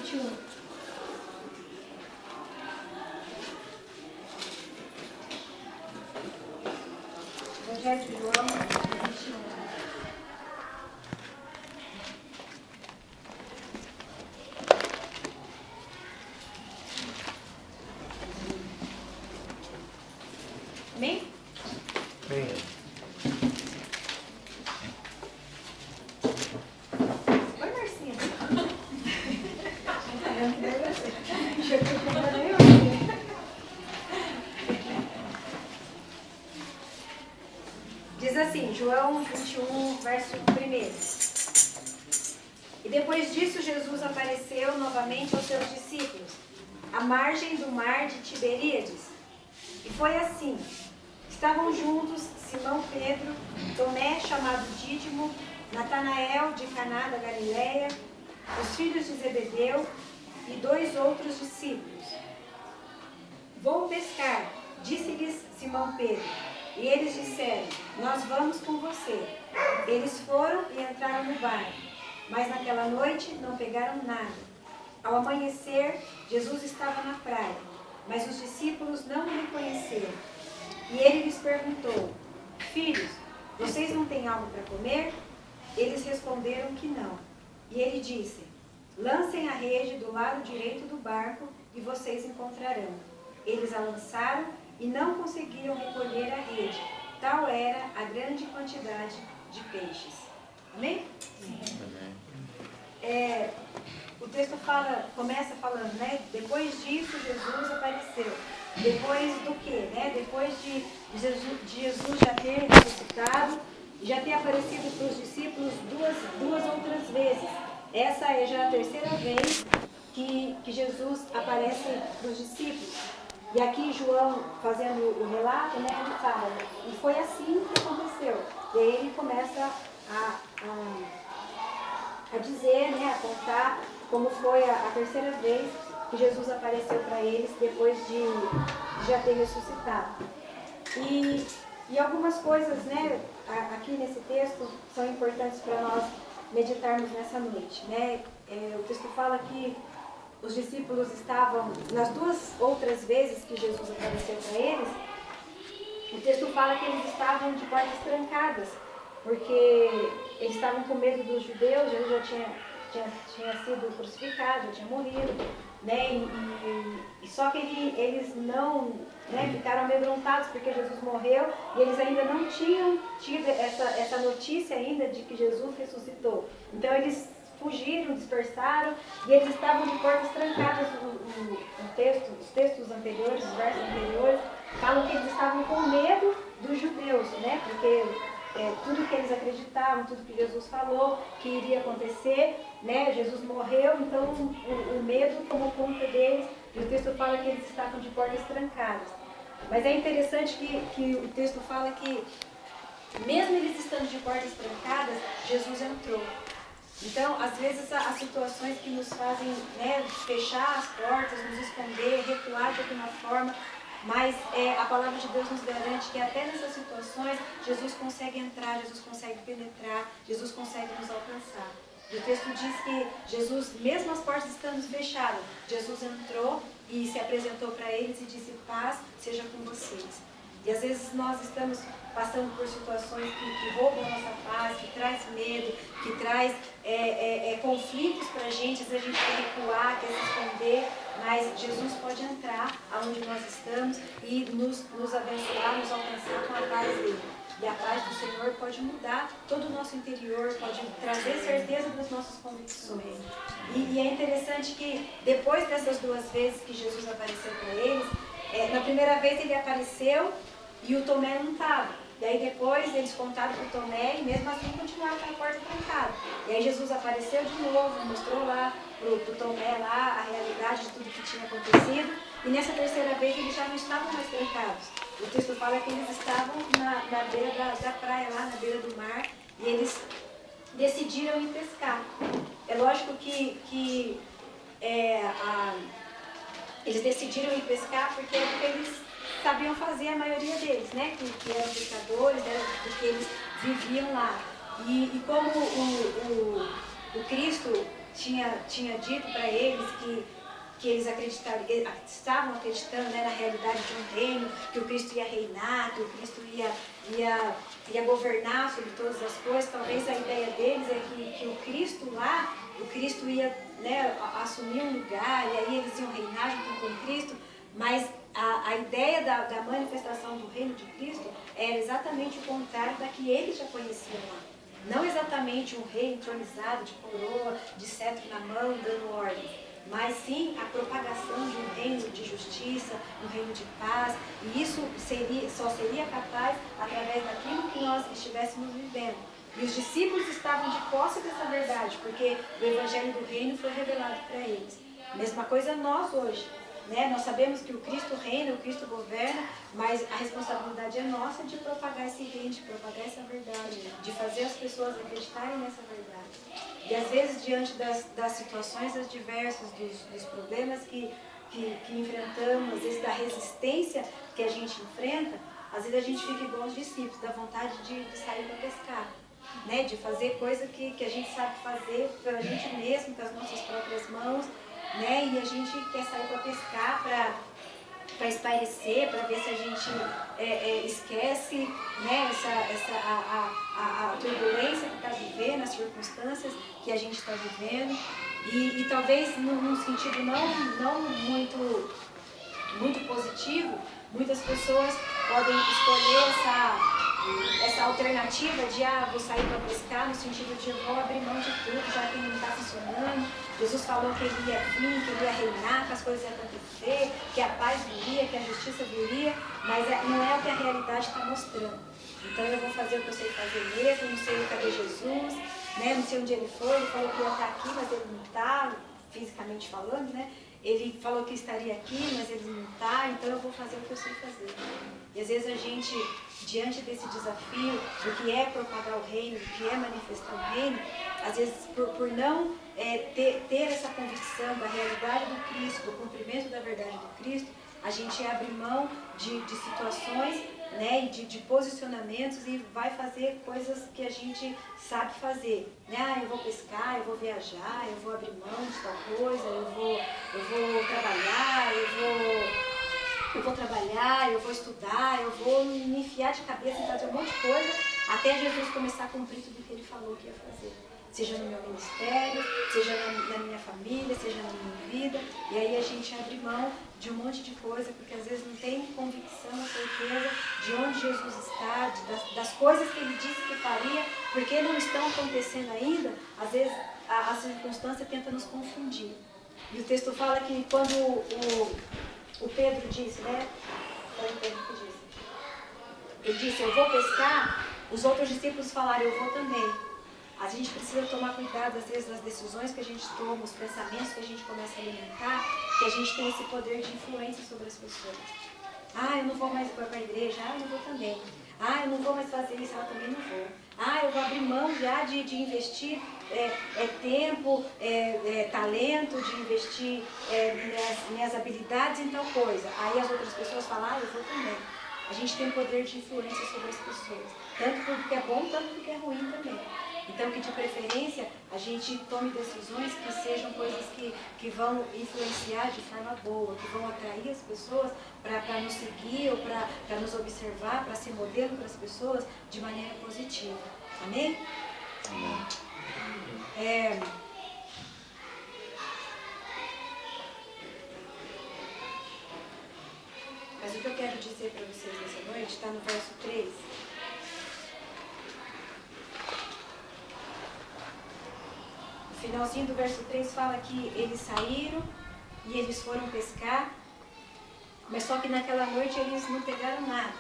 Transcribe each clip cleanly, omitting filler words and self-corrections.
21. Evangelho de João, 21. Amém? Amém. Oi, Marcinha. Diz assim, João 21, verso 1. E depois disso, Jesus apareceu novamente aos seus discípulos, à margem do mar de Tiberíades. E foi assim. Estavam juntos Simão Pedro, Tomé, chamado Dídimo, Natanael, de Caná da Galileia, os filhos de Zebedeu e 2 outros discípulos. Vou pescar, disse-lhes Simão Pedro. E eles disseram, nós vamos com você. Eles foram e entraram no barco, mas naquela noite não pegaram nada. Ao amanhecer, Jesus estava na praia, mas os discípulos não o reconheceram. E ele lhes perguntou, filhos, vocês não têm algo para comer? Eles responderam que não. E ele disse, lancem a rede do lado direito do barco e vocês encontrarão. Eles a lançaram e não conseguiram recolher a rede. Tal era a grande quantidade de peixes. Amém? Sim. O texto começa falando, né? Depois disso, Jesus apareceu. Depois do quê? Né? Depois de Jesus já ter ressuscitado, já ter aparecido para os discípulos duas outras vezes. Essa é já a terceira vez que Jesus aparece para os discípulos. E aqui João, fazendo o relato, né, ele fala, e foi assim que aconteceu. E aí ele começa a dizer, né, a contar como foi a terceira vez que Jesus apareceu para eles depois de já ter ressuscitado. E algumas coisas, né, aqui nesse texto são importantes para nós meditarmos nessa noite. Né? O texto fala que os discípulos estavam, nas 2 outras vezes que Jesus apareceu para eles, o texto fala que eles estavam de portas trancadas, porque eles estavam com medo dos judeus, Jesus já tinha sido crucificado, já tinha morrido, né? E só que eles não, né, ficaram amedrontados porque Jesus morreu e eles ainda não tinham tido essa notícia ainda de que Jesus ressuscitou. Então eles fugiram, dispersaram e eles estavam de portas trancadas. Os textos anteriores, os versos anteriores, falam que eles estavam com medo dos judeus, né? Porque tudo que eles acreditavam, tudo que Jesus falou que iria acontecer, né? Jesus morreu, então o medo tomou conta deles e o texto fala que eles estavam de portas trancadas. Mas é interessante que o texto fala que mesmo eles estando de portas trancadas, Jesus entrou. Então, às vezes, há situações que nos fazem, né, fechar as portas, nos esconder, recuar de alguma forma, mas a palavra de Deus nos garante que até nessas situações, Jesus consegue entrar, Jesus consegue penetrar, Jesus consegue nos alcançar. E o texto diz que Jesus, mesmo as portas estando fechadas, Jesus entrou e se apresentou para eles e disse, paz seja com vocês. E às vezes nós estamos passando por situações que roubam a nossa paz, que traz medo, que traz conflitos para a gente, às vezes a gente quer recuar, quer se esconder, mas Jesus pode entrar aonde nós estamos e nos abençoar, nos alcançar com a paz dele. E a paz do Senhor pode mudar todo o nosso interior, pode trazer certeza das nossas convicções. E é interessante que depois dessas 2 vezes que Jesus apareceu para eles, na primeira vez ele apareceu e o Tomé não estava. E aí depois eles contaram para o Tomé e mesmo assim continuaram com a porta trancada. E aí Jesus apareceu de novo, mostrou lá para o Tomé lá a realidade de tudo que tinha acontecido. E nessa terceira vez eles já não estavam mais trancados. O texto fala que eles estavam na beira da praia, lá na beira do mar, e eles decidiram ir pescar. É lógico que eles decidiram ir pescar porque eles sabiam fazer, a maioria deles, né? Que eram pescadores, porque eles viviam lá. E como o Cristo tinha dito para eles que eles estavam acreditando, né, na realidade de um reino, que o Cristo ia reinar, que o Cristo ia governar sobre todas as coisas. Talvez a ideia deles é que o Cristo lá, o Cristo ia, né, assumir um lugar, e aí eles iam reinar junto com o Cristo, mas a ideia da manifestação do reino de Cristo era exatamente o contrário da que eles já conheciam lá. Não exatamente um rei entronizado, de coroa, de cetro na mão, dando ordens, mas sim a propagação de um reino de justiça, um reino de paz, e isso só seria capaz através daquilo que nós estivéssemos vivendo. E os discípulos estavam de posse dessa verdade, porque o evangelho do reino foi revelado para eles. Mesma coisa nós hoje. Né? Nós sabemos que o Cristo reina, o Cristo governa, mas a responsabilidade é nossa de propagar esse reino, de propagar essa verdade, de fazer as pessoas acreditarem nessa verdade. E às vezes, diante das situações adversas, dos problemas que enfrentamos, às vezes da resistência que a gente enfrenta, às vezes a gente fica igual os discípulos, da vontade de sair para pescar. Né? De fazer coisa que a gente sabe fazer pela gente mesmo, com as nossas próprias mãos, né? E a gente quer sair para pescar, para espairecer, para ver se a gente esquece, né? a turbulência que está vivendo, as circunstâncias que a gente está vivendo. E talvez num sentido não muito positivo, muitas pessoas podem escolher essa alternativa de vou sair para pescar, no sentido de eu vou abrir mão de tudo, já que não está funcionando. Jesus falou que ele ia vir, que ele ia reinar, que as coisas iam acontecer, que a paz viria, que a justiça viria, mas não é o que a realidade está mostrando. Então eu vou fazer o que eu sei fazer mesmo, não sei cadê Jesus, né? Não sei onde ele foi, ele falou que ia estar aqui, mas ele não está, fisicamente falando, né? Ele falou que estaria aqui, mas ele não está, então eu vou fazer o que eu sei fazer. E às vezes a gente, diante desse desafio do que é propagar o reino, do que é manifestar o reino, às vezes por não ter essa convicção da realidade do Cristo, do cumprimento da verdade do Cristo, a gente abre mão de situações, né, e de posicionamentos e vai fazer coisas que a gente sabe fazer. Né? Eu vou pescar, eu vou viajar, eu vou abrir mão de tal coisa, eu vou trabalhar, eu vou estudar, eu vou me enfiar de cabeça em fazer um monte de coisa até Jesus começar a cumprir tudo que ele falou que ia fazer. Seja no meu ministério, seja na minha família, seja na minha vida. E aí a gente abre mão de um monte de coisa, porque às vezes não tem convicção, certeza de onde Jesus está, das coisas que ele disse que faria, porque não estão acontecendo ainda. Às vezes a circunstância tenta nos confundir. E o texto fala que quando o Pedro disse, né? Foi o Pedro que disse. Ele disse, eu vou pescar, os outros discípulos falaram, eu vou também. A gente precisa tomar cuidado, às vezes, das decisões que a gente toma, os pensamentos que a gente começa a alimentar, que a gente tem esse poder de influência sobre as pessoas. Eu não vou mais para a igreja, eu não vou também. Eu não vou mais fazer isso, ela também não vou. Eu vou abrir mão já de investir tempo, talento, de investir minhas habilidades em tal coisa. Aí as outras pessoas falam, eu vou também. A gente tem poder de influência sobre as pessoas, tanto porque é bom, tanto porque é ruim também. Então, que de preferência a gente tome decisões que sejam coisas que vão influenciar de forma boa, que vão atrair as pessoas para nos seguir ou para nos observar, para ser modelo para as pessoas de maneira positiva. Amém? Amém. Mas o que eu quero dizer para vocês nessa noite está no verso 3. No finalzinho do verso 3 fala que eles saíram e eles foram pescar, mas só que naquela noite eles não pegaram nada.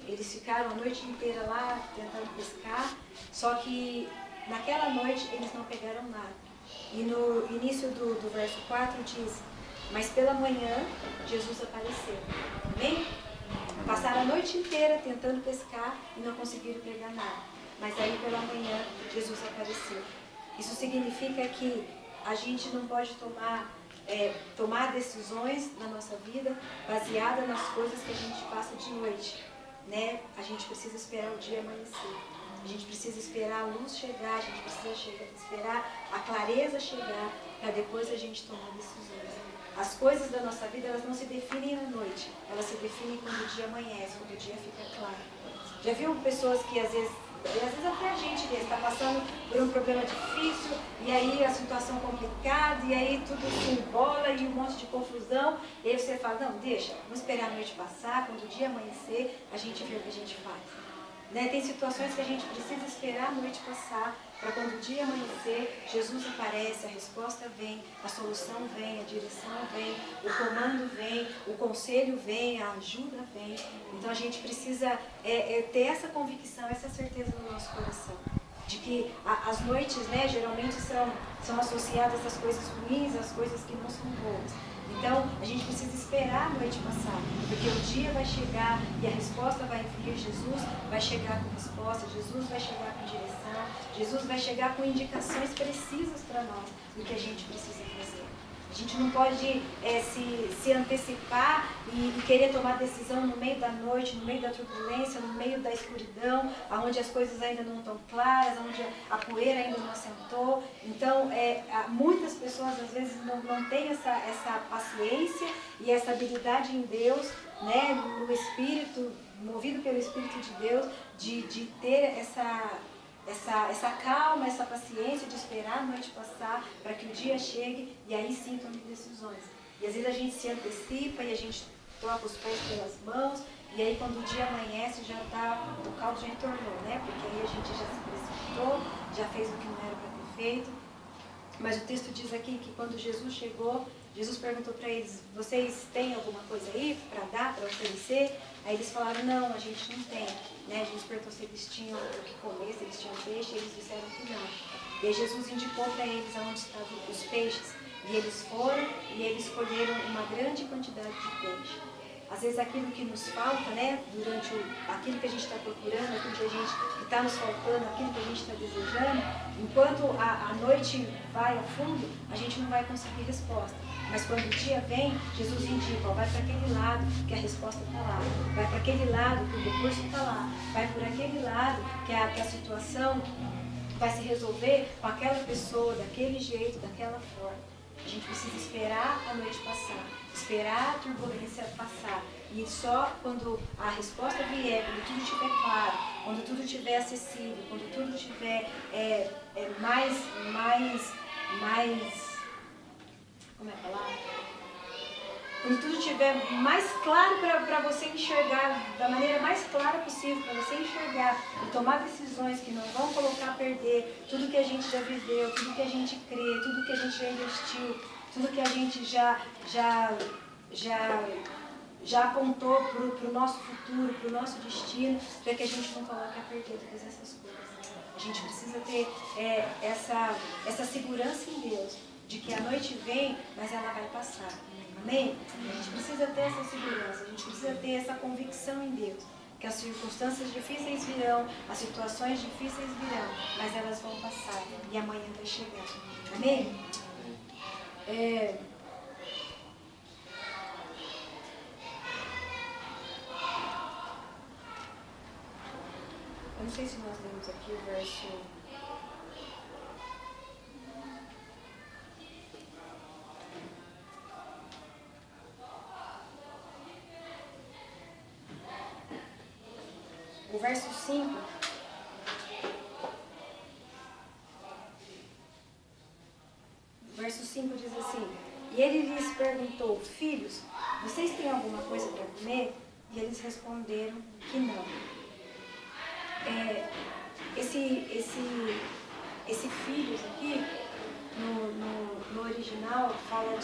Eles ficaram a noite inteira lá tentando pescar, só que naquela noite eles não pegaram nada. E no início do verso 4 diz, mas pela manhã Jesus apareceu. Amém? Passaram a noite inteira tentando pescar e não conseguiram pegar nada. Mas aí pela manhã Jesus apareceu. Isso significa que a gente não pode tomar decisões na nossa vida baseada nas coisas que a gente passa de noite. Né? A gente precisa esperar o dia amanhecer. A gente precisa esperar a luz chegar, a gente precisa esperar a clareza chegar, para depois a gente tomar decisões. As coisas da nossa vida, elas não se definem à noite, elas se definem quando o dia amanhece, quando o dia fica claro. Já viu pessoas que às vezes até a gente está passando por um problema difícil, e aí a situação complicada, e aí tudo se embola, e um monte de confusão, e aí você fala, não, deixa, vamos esperar a noite passar, quando o dia amanhecer, a gente vê o que a gente faz. Né? Tem situações que a gente precisa esperar a noite passar, para quando o dia amanhecer, Jesus aparece, a resposta vem, a solução vem, a direção vem, o comando vem, o conselho vem, a ajuda vem. Então a gente precisa ter essa convicção, essa certeza no nosso coração, de que as noites, né, geralmente são associadas às coisas ruins, às coisas que não são boas. Então, a gente precisa esperar a noite passar, porque o dia vai chegar e a resposta vai vir, Jesus vai chegar com resposta, Jesus vai chegar com direção, Jesus vai chegar com indicações precisas para nós do que a gente precisa fazer. A gente não pode se antecipar e querer tomar decisão no meio da noite, no meio da turbulência, no meio da escuridão, onde as coisas ainda não estão claras, onde a poeira ainda não assentou. Então, muitas pessoas às vezes não têm essa paciência e essa habilidade em Deus, né, no Espírito, movido pelo Espírito de Deus, de ter essa calma, essa paciência de esperar a noite passar para que o dia chegue e aí sim tome decisões. E às vezes a gente se antecipa e a gente troca os pés pelas mãos e aí quando o dia amanhece o caldo já entornou, né? Porque aí a gente já se precipitou, já fez o que não era para ter feito. Mas o texto diz aqui que quando Jesus chegou, Jesus perguntou para eles, vocês têm alguma coisa aí para dar, para oferecer? Aí eles falaram, não, a gente não tem. Né? Jesus perguntou se eles tinham o que comer, se eles tinham peixe, e eles disseram que não. E aí Jesus indicou para eles aonde estavam os peixes. E eles foram e eles colheram uma grande quantidade de peixe. Às vezes aquilo que nos falta, né, aquilo que a gente está procurando, aquilo que está nos faltando, aquilo que a gente está desejando, enquanto a noite vai a fundo, a gente não vai conseguir resposta. Mas quando o dia vem, Jesus indica, vai para aquele lado que a resposta está lá, vai para aquele lado que o recurso está lá, vai por aquele lado que a situação vai se resolver com aquela pessoa, daquele jeito, daquela forma. A gente precisa esperar a noite passar, esperar a turbulência passar. E só quando a resposta vier, quando tudo estiver claro, quando tudo estiver acessível, quando tudo estiver mais, como é a palavra? Quando tudo estiver mais claro para você enxergar, da maneira mais clara possível, para você enxergar e tomar decisões que não vão colocar a perder tudo que a gente já viveu, tudo que a gente crê, tudo que a gente já investiu, tudo que a gente já apontou para o nosso futuro, para o nosso destino, para que a gente não coloque a perder todas essas coisas. A gente precisa ter essa segurança em Deus, de que a noite vem, mas ela vai passar. Amém? A gente precisa ter essa segurança, a gente precisa ter essa convicção em Deus, que as circunstâncias difíceis virão, as situações difíceis virão, mas elas vão passar e amanhã vai chegar. Amém? Eu não sei se nós lemos aqui o verso... O verso 5, diz assim, e ele lhes perguntou, filhos, vocês têm alguma coisa para comer? E eles responderam que não. Esse filhos aqui, no original, fala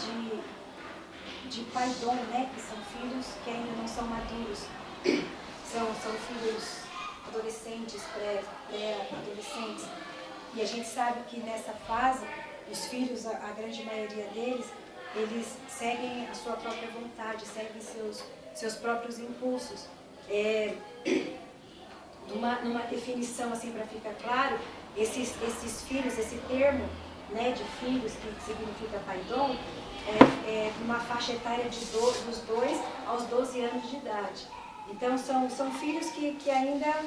de paidom, né? Que são filhos que ainda não são maduros. São filhos adolescentes, pré-adolescentes. E a gente sabe que nessa fase, os filhos, a grande maioria deles, eles seguem a sua própria vontade, seguem seus próprios impulsos. Numa definição, assim, para ficar claro, esses filhos, esse termo, né, de filhos, que significa paidom, numa faixa etária dos 2 aos 12 anos de idade. Então, são filhos que ainda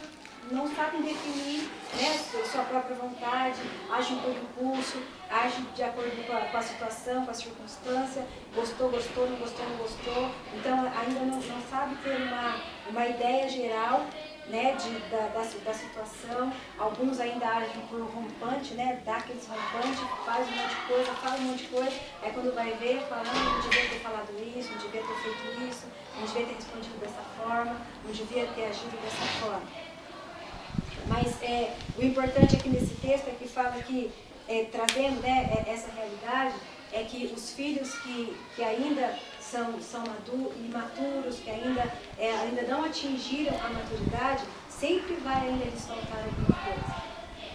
não sabem definir, né, sua própria vontade, agem por impulso, agem de acordo com a situação, com a circunstância, gostou, gostou, não gostou, não gostou. Então ainda não sabe ter uma ideia geral, né, da situação. Alguns ainda agem por rompante, né, dá aqueles rompantes, faz um monte de coisa, fala um monte de coisa, aí quando vai ver, fala, não devia ter falado isso, não devia ter feito isso, não devia ter respondido dessa forma, não devia ter agido dessa forma. Mas o importante aqui nesse texto é que fala que, trazendo, né, essa realidade, é que os filhos que ainda são imaturos, que ainda não atingiram a maturidade, sempre vai ainda lhes faltar alguma coisa.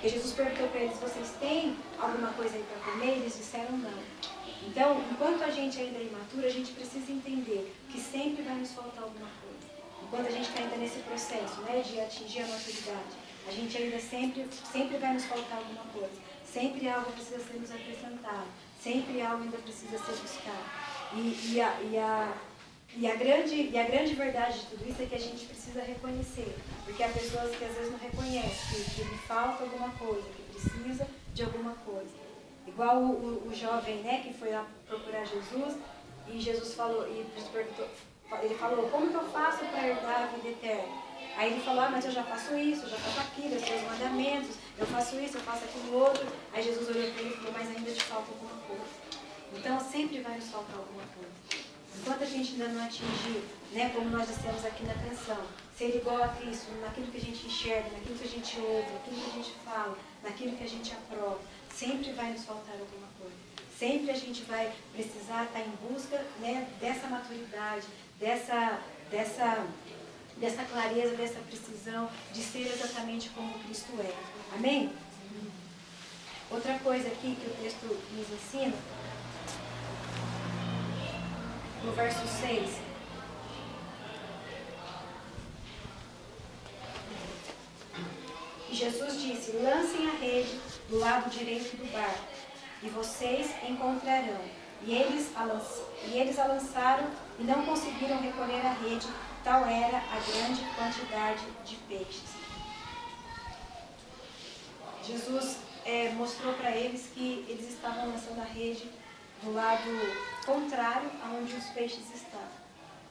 E Jesus perguntou para eles, vocês têm alguma coisa aí para comer? E eles disseram não. Então, enquanto a gente ainda é imaturo, a gente precisa entender que sempre vai nos faltar alguma coisa. Enquanto a gente está ainda nesse processo, né, de atingir a maturidade, a gente ainda sempre vai nos faltar alguma coisa. Sempre algo precisa ser nos acrescentado. Sempre algo ainda precisa ser buscado. E a grande verdade de tudo isso é que a gente precisa reconhecer. Porque há pessoas que às vezes não reconhecem que lhe falta alguma coisa, que precisa de alguma coisa. Igual o jovem, né, que foi lá procurar Jesus, e Jesus falou, ele falou, como que eu faço para herdar a vida eterna? Aí ele falou, mas eu já faço isso, eu já faço aquilo, eu sei os mandamentos, eu faço isso, eu faço aquilo outro. Aí Jesus olhou para ele e falou, mas ainda te falta alguma coisa. Então sempre vai nos faltar alguma coisa. Enquanto a gente ainda não atingir, né, como nós dissemos aqui na canção, ser igual a Cristo, naquilo que a gente enxerga, naquilo que a gente ouve, naquilo que a gente fala, naquilo que a gente aprova, sempre vai nos faltar alguma coisa. Sempre a gente vai precisar estar em busca, né, dessa maturidade, dessa clareza, dessa precisão de ser exatamente como Cristo é. Amém? Outra coisa aqui que o texto nos ensina, no verso 6, Jesus disse, lancem a rede do lado direito do barco, e vocês encontrarão. E eles a lançaram e não conseguiram recolher a rede, tal era a grande quantidade de peixes. Jesus mostrou para eles que eles estavam lançando a rede do lado contrário aonde os peixes estavam.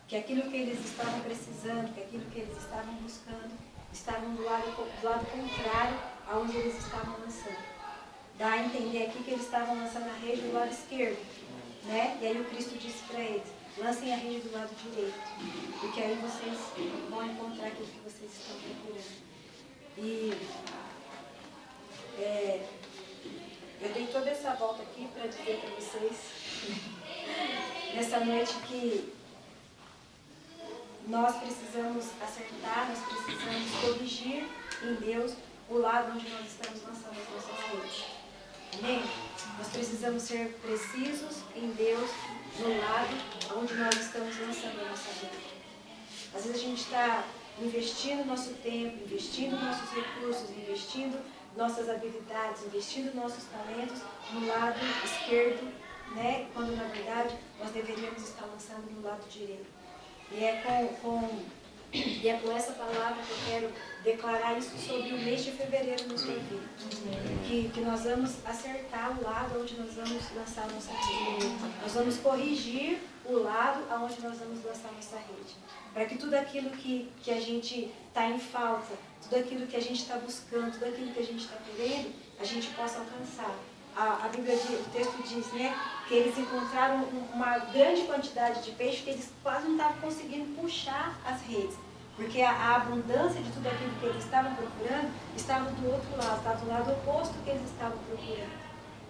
Que aquilo que eles estavam precisando, que aquilo que eles estavam buscando, estavam do lado contrário aonde eles estavam lançando. Dá a entender aqui que eles estavam lançando a rede do lado esquerdo, né? E aí o Cristo disse para eles, lancem a rede do lado direito, porque aí vocês vão encontrar aquilo que vocês estão procurando. E eu dei toda essa volta aqui para dizer para vocês, nessa noite, que nós precisamos acertar, nós precisamos corrigir em Deus o lado onde nós estamos lançando as nossas redes. Amém? Nós precisamos ser precisos em Deus no lado onde nós estamos lançando a nossa rede. Às vezes a gente está investindo nosso tempo, investindo nossos recursos, investindo nossas habilidades, investindo nossos talentos no lado esquerdo, né? Quando na verdade nós deveríamos estar lançando no lado direito. E é com essa palavra que eu quero declarar isso sobre o mês de fevereiro na sua vida. Que nós vamos acertar o lado onde nós vamos lançar a nossa rede. Nós vamos corrigir o lado aonde nós vamos lançar a nossa rede. Para que tudo aquilo que a gente está em falta, tudo aquilo que a gente está buscando, tudo aquilo que a gente está querendo, a gente possa alcançar. A Bíblia, o texto diz, né, que eles encontraram uma grande quantidade de peixe que eles quase não estavam conseguindo puxar as redes. Porque a abundância de tudo aquilo que eles estavam procurando estava do outro lado, estava do lado oposto que eles estavam procurando.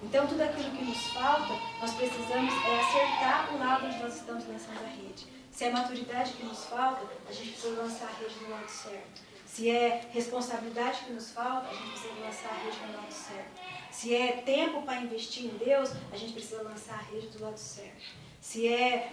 Então tudo aquilo que nos falta, nós precisamos acertar o lado onde nós estamos lançando a rede. Se é maturidade que nos falta, a gente precisa lançar a rede no lado certo. Se é responsabilidade que nos falta, a gente precisa lançar a rede no lado certo. Se é tempo para investir em Deus, a gente precisa lançar a rede do lado certo. Se é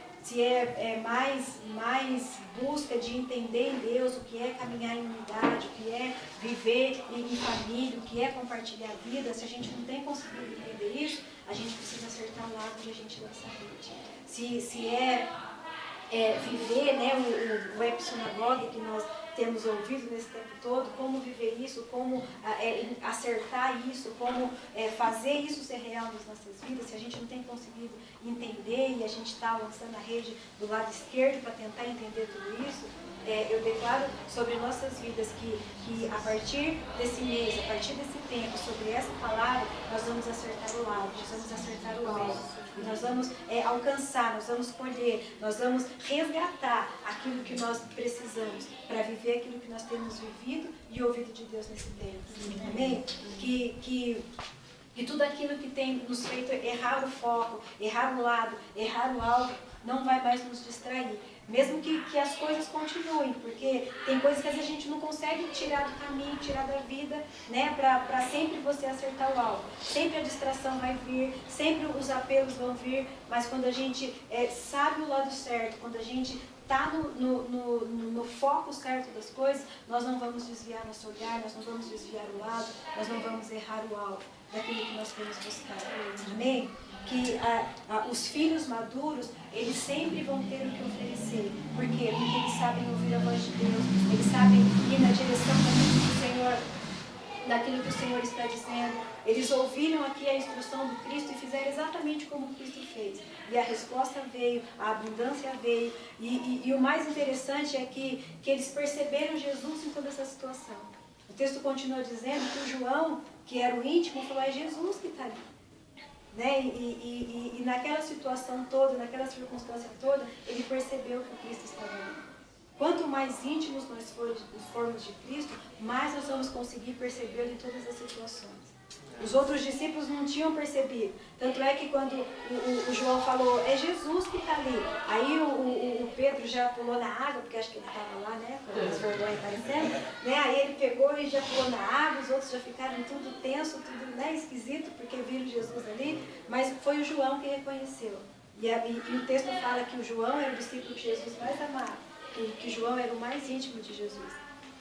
mais busca de entender em Deus o que é caminhar em unidade, o que é viver em família, o que é compartilhar a vida, se a gente não tem conseguido entender isso, a gente precisa acertar o lado onde a gente lança a rede. Se viver, né, o epsinagogue temos ouvido nesse tempo todo, como viver isso, como acertar isso, como fazer isso ser real nas nossas vidas, se a gente não tem conseguido entender e a gente está lançando a rede do lado esquerdo para tentar entender tudo isso, eu declaro sobre nossas vidas que a partir desse mês, a partir desse tempo, sobre essa palavra, nós vamos acertar o lado, nós vamos acertar o alvo, nós vamos alcançar, nós vamos colher, nós vamos resgatar aquilo que nós precisamos para viver aquilo que nós temos vivido e ouvido de Deus nesse tempo. Amém? Que tudo aquilo que tem nos feito errar o foco, errar o lado, errar o alvo, não vai mais nos distrair. Mesmo que as coisas continuem, porque tem coisas que às vezes a gente não consegue tirar do caminho, tirar da vida, né, para sempre você acertar o alvo. Sempre a distração vai vir, sempre os apelos vão vir, mas quando a gente sabe o lado certo, quando a gente está no foco certo das coisas, nós não vamos desviar nosso olhar, nós não vamos desviar o lado, nós não vamos errar o alvo daquilo que nós temos buscado. Amém? Que os filhos maduros, eles sempre vão ter o que oferecer. Por quê? Porque eles sabem ouvir a voz de Deus, eles sabem ir na direção daquilo que o Senhor está dizendo. Eles ouviram aqui a instrução do Cristo e fizeram exatamente como o Cristo fez. E a resposta veio, a abundância veio. E o mais interessante é que eles perceberam Jesus em toda essa situação. O texto continua dizendo que o João, que era o íntimo, falou: é Jesus que está ali. Né? E naquela situação toda, naquela circunstância toda, ele percebeu que o Cristo estava ali. Quanto mais íntimos nós formos de Cristo, mais nós vamos conseguir percebê-lo em todas as situações. Os outros discípulos não tinham percebido. Tanto é que quando o João falou: é Jesus que está ali. Aí o Pedro já pulou na água, porque acho que ele estava lá, né? Com as vergonhas aparecendo. Né? Aí ele pegou e já pulou na água, os outros já ficaram tudo tenso, tudo, né, esquisito, porque viram Jesus ali. Mas foi o João que reconheceu. E o texto fala que o João era o discípulo que Jesus mais amava. Que João era o mais íntimo de Jesus.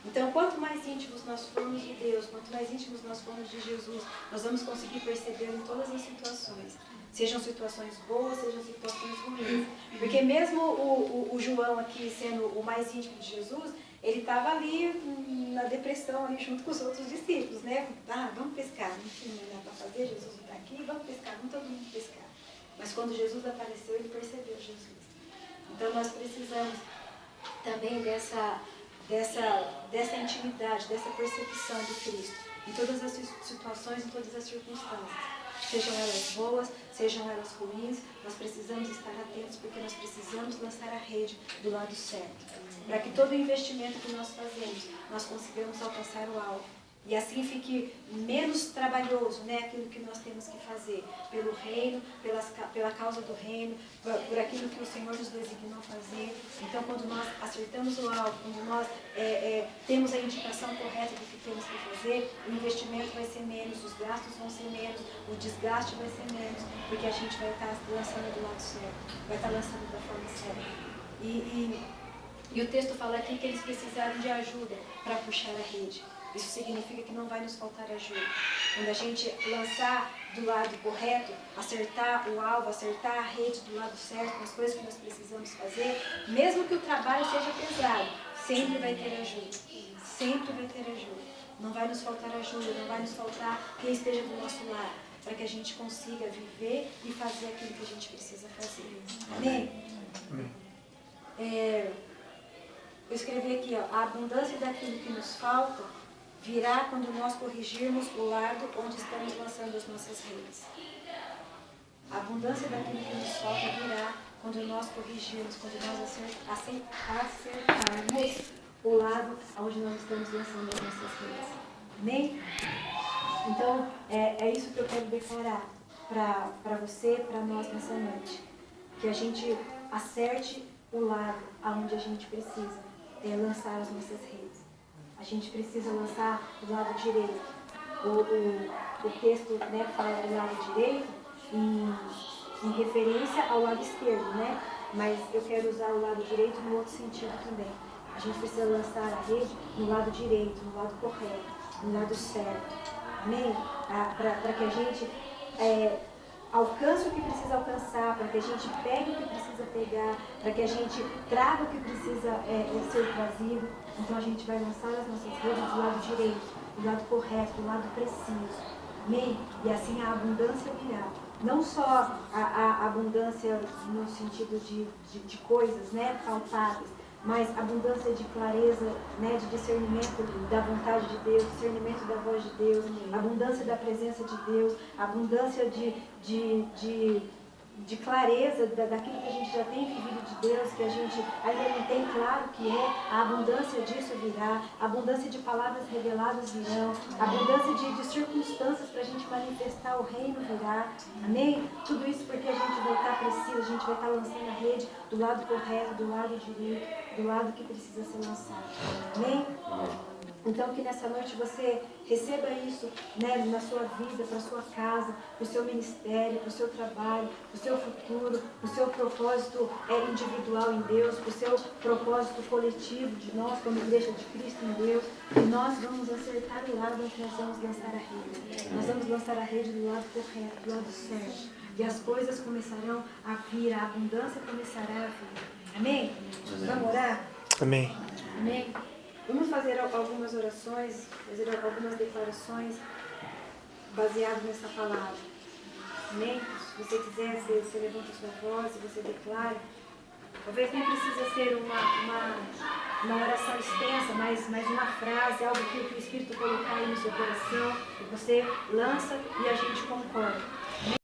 Então, quanto mais íntimos nós formos de Deus, quanto mais íntimos nós formos de Jesus, nós vamos conseguir perceber em todas as situações. Sejam situações boas, sejam situações ruins. Porque mesmo o João aqui sendo o mais íntimo de Jesus, ele estava ali na depressão, ali junto com os outros discípulos, né? Ah, vamos pescar, não tem nada para fazer, Jesus está aqui, vamos pescar, vamos todo mundo pescar. Mas quando Jesus apareceu, ele percebeu Jesus. Então, nós precisamos também dessa intimidade, dessa percepção de Cristo, em todas as situações, em todas as circunstâncias. Sejam elas boas, sejam elas ruins, nós precisamos estar atentos, porque nós precisamos lançar a rede do lado certo. Para que todo investimento que nós fazemos, nós consigamos alcançar o alvo. E assim fique menos trabalhoso, né, aquilo que nós temos que fazer pelo reino, pela causa do reino, por aquilo que o Senhor nos designou fazer. Então, quando nós acertamos o alvo, quando nós temos a indicação correta do que temos que fazer, o investimento vai ser menos, os gastos vão ser menos, o desgaste vai ser menos, porque a gente vai estar lançando do lado certo, vai estar lançando da forma certa. E o texto fala aqui que eles precisaram de ajuda para puxar a rede. Isso significa que não vai nos faltar ajuda. Quando a gente lançar do lado correto, acertar o alvo, acertar a rede do lado certo, nas coisas que nós precisamos fazer, mesmo que o trabalho seja pesado, sempre vai ter ajuda. Sempre vai ter ajuda. Não vai nos faltar ajuda, não vai nos faltar quem esteja do nosso lado, para que a gente consiga viver e fazer aquilo que a gente precisa fazer. Amém? Eu escrevi aqui, ó, a abundância daquilo que nos falta virá quando nós corrigirmos o lado onde estamos lançando as nossas redes. A abundância daquilo que nos falta virá quando nós corrigirmos, quando nós acertarmos o lado onde nós estamos lançando as nossas redes. Amém? Então, é isso que eu quero declarar para você, para nós nessa noite. Que a gente acerte o lado onde a gente precisa lançar as nossas redes. A gente precisa lançar do lado direito. O texto, né, fala do lado direito em referência ao lado esquerdo, né? Mas eu quero usar o lado direito no outro sentido também. A gente precisa lançar a rede no lado direito, no lado correto, no lado certo. Amém? Para que a gente alcance o que precisa alcançar, para que a gente pegue o que precisa pegar, para que a gente traga o que precisa ser trazido. Então a gente vai lançar as nossas redes do lado direito, do lado correto, do lado preciso. Amém? E assim a abundância virá. Não só a abundância no sentido de coisas, né, palpáveis, mas abundância de clareza, né, de discernimento da vontade de Deus, discernimento da voz de Deus, abundância da presença de Deus, abundância de clareza daquilo que a gente já tem vivido de Deus, que a gente ainda não tem claro que é, a abundância disso virá, a abundância de palavras reveladas virão, a abundância de circunstâncias para a gente manifestar o reino virá, amém? Tudo isso porque a gente vai estar preciso, a gente vai estar lançando a rede do lado correto, do lado direito, do lado que precisa ser lançado, amém? Então que nessa noite você receba isso, né, na sua vida, para a sua casa, para o seu ministério, para o seu trabalho, para o seu futuro, para o seu propósito individual em Deus, para o seu propósito coletivo de nós como igreja de Cristo em Deus. E nós vamos acertar o lado em que nós vamos lançar a rede. Nós vamos lançar a rede do lado correto, do lado certo. E as coisas começarão a vir, a abundância começará a vir. Amém? Vamos orar? Amém. Amém? Vamos fazer algumas orações, fazer algumas declarações baseadas nessa palavra. Amém? Se você quiser, você levanta a sua voz e você declara. Talvez não precisa ser uma oração extensa, mas uma frase, algo que o Espírito colocar aí no seu coração, e você lança e a gente concorda.